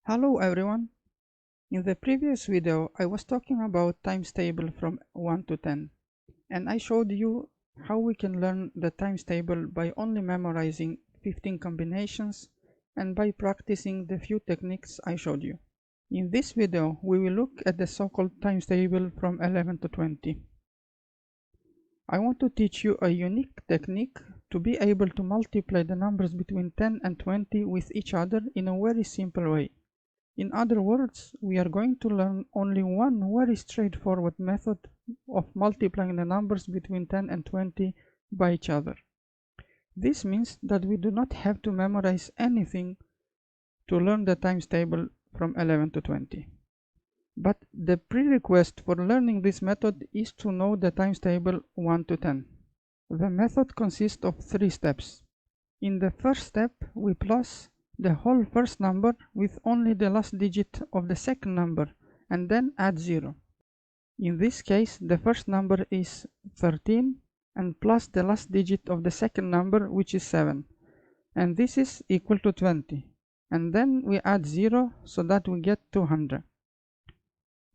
Hello everyone. In the previous video I was talking about times table from 1 to 10 and I showed you how we can learn the times table by only memorizing 15 combinations and by practicing the few techniques I showed you. In this video we will look at the so-called times table from 11 to 20. I want to teach you a unique technique to be able to multiply the numbers between 10 and 20 with each other in a very simple way. In other words, we are going to learn only one very straightforward method of multiplying the numbers between 10 and 20 by each other. This means that we do not have to memorize anything to learn the times table from 11 to 20. But the prerequisite for learning this method is to know the times table 1 to 10. The method consists of 3 steps. In the first step, we plus the whole first number with only the last digit of the second number and then add 0. In this case, the first number is 13 and plus the last digit of the second number, which is 7. And this is equal to 20. And then we add 0 so that we get 200.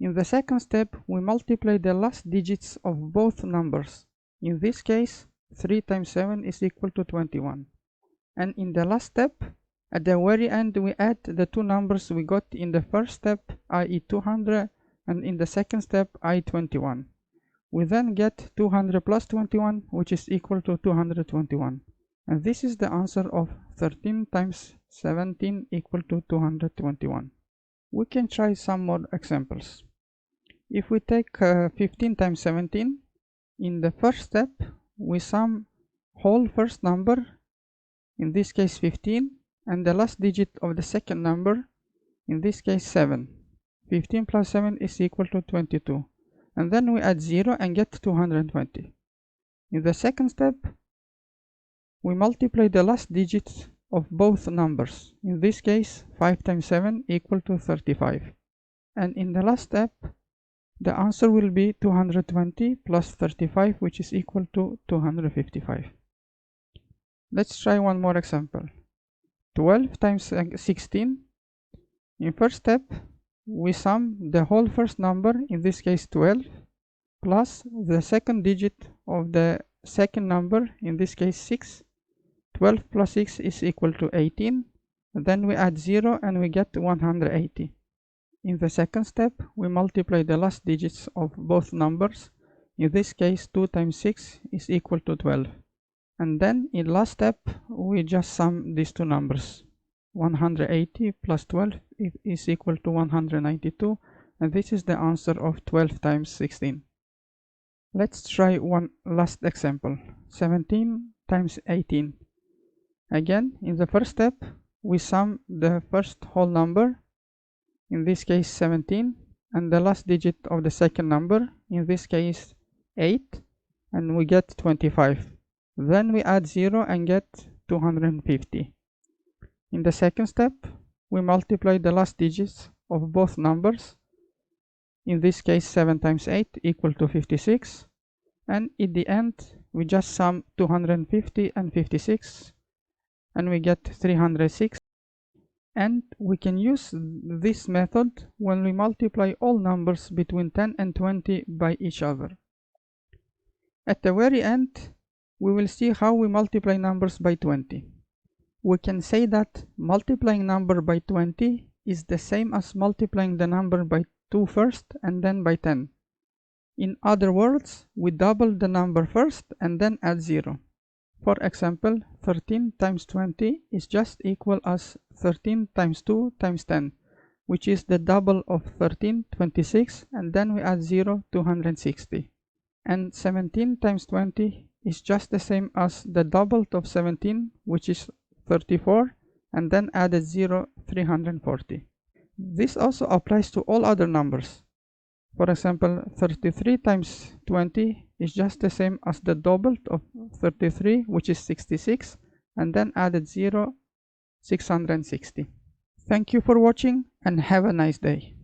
In the second step, we multiply the last digits of both numbers. In this case, 3 times 7 is equal to 21. And in the last step, at the very end, we add the two numbers we got in the first step, i.e. 200, and in the second step, i.e. 21. We then get 200 plus 21, which is equal to 221. And this is the answer of 13 times 17 equal to 221. We can try some more examples. If we take 15 times 17, in the first step, we sum whole first number, in this case 15, and the last digit of the second number, in this case 7. 15 plus 7 is equal to 22. And then we add 0 and get 220. In the second step, we multiply the last digits of both numbers. In this case, 5 times 7 equal to 35. And in the last step, the answer will be 220 plus 35, which is equal to 255. Let's try one more example. 12 times 16. In first step, we sum the whole first number, in this case 12, plus the second digit of the second number, in this case 6. 12 plus 6 is equal to 18. Then we add 0 and we get 180. In the second step, we multiply the last digits of both numbers. In this case, 2 times 6 is equal to 12. And then in last step, we just sum these two numbers. 180 plus 12 is equal to 192. And this is the answer of 12 times 16. Let's try one last example. 17 times 18. Again, in the first step, we sum the first whole number, in this case 17, and the last digit of the second number, in this case 8, and we get 25. Then we add 0 and get 250. In the second step, we multiply the last digits of both numbers. In this case, 7 times 8 equal to 56. And in the end, we just sum 250 and 56. And we get 306. And we can use this method when we multiply all numbers between 10 and 20 by each other. At the very end, we will see how we multiply numbers by 20. We can say that multiplying number by 20 is the same as multiplying the number by 2 first and then by 10. In other words, we double the number first and then add 0. For example, 13 times 20 is just equal as 13 times 2 times 10, which is the double of 13, 26, and then we add 0, 260. And 17 times 20 is just the same as the double of 17, which is 34, and then added 0, 340. This also applies to all other numbers. For example, 33 times 20 is just the same as the double of 33, which is 66, and then added 0, 660. Thank you for watching and have a nice day.